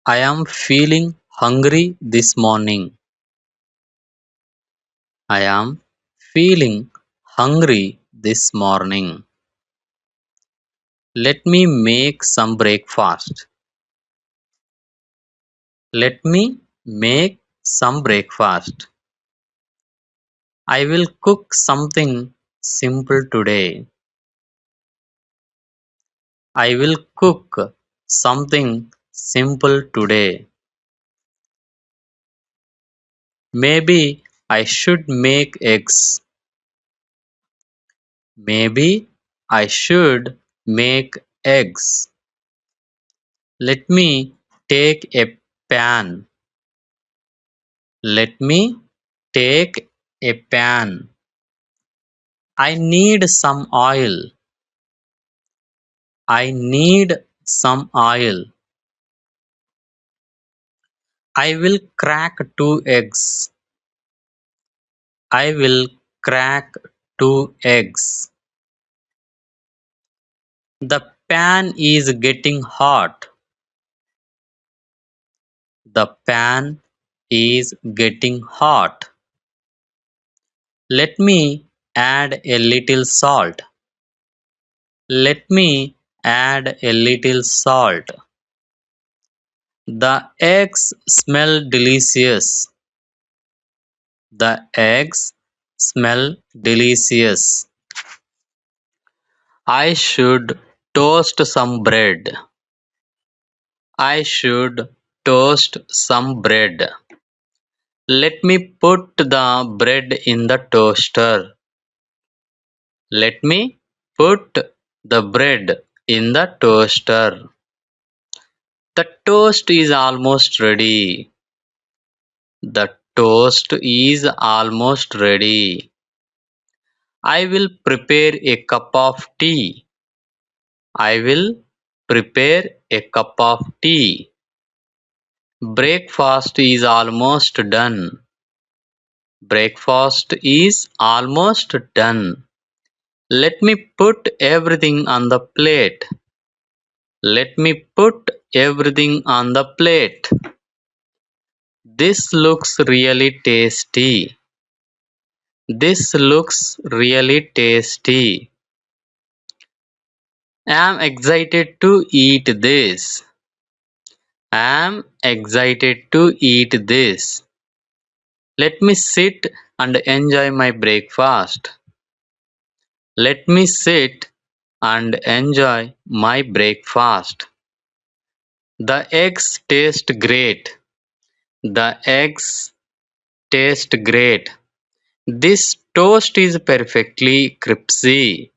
I am feeling hungry this morning. I am feeling hungry this morning. Let me make some breakfast. Let me make some breakfast. I will cook something simple today. I will cook something simple today. Maybe I should make eggs. Maybe I should make eggs. Let me take a pan. Let me take a pan. I need some oil. I need some oil. I will crack 2 eggs. I will crack 2 eggs. The pan is getting hot. The pan is getting hot. Let me add a little salt. Let me add a little salt. The eggs smell delicious. The eggs smell delicious. I should toast some bread. I should toast some bread. Let me put the bread in the toaster. Let me put the bread in the toaster. The toast is almost ready. The toast is almost ready. I will prepare a cup of tea. I will prepare a cup of tea. Breakfast is almost done. Breakfast is almost done. Let me put everything on the plate. Let me put everything on the plate. This looks really tasty. This looks really tasty. I'm excited to eat this. I'm excited to eat this. Let me sit and enjoy my breakfast. Let me sit and enjoy my breakfast. The eggs taste great. The eggs taste great. This toast is perfectly crispy.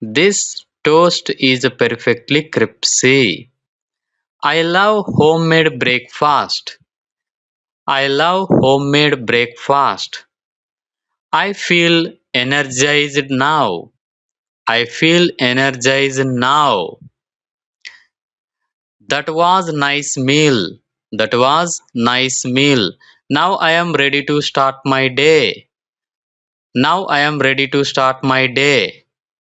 This toast is perfectly crispy. I love homemade breakfast. I love homemade breakfast. I feel energized now. I feel energized now. That was nice meal. That was nice meal. Now I am ready to start my day. Now I am ready to start my day.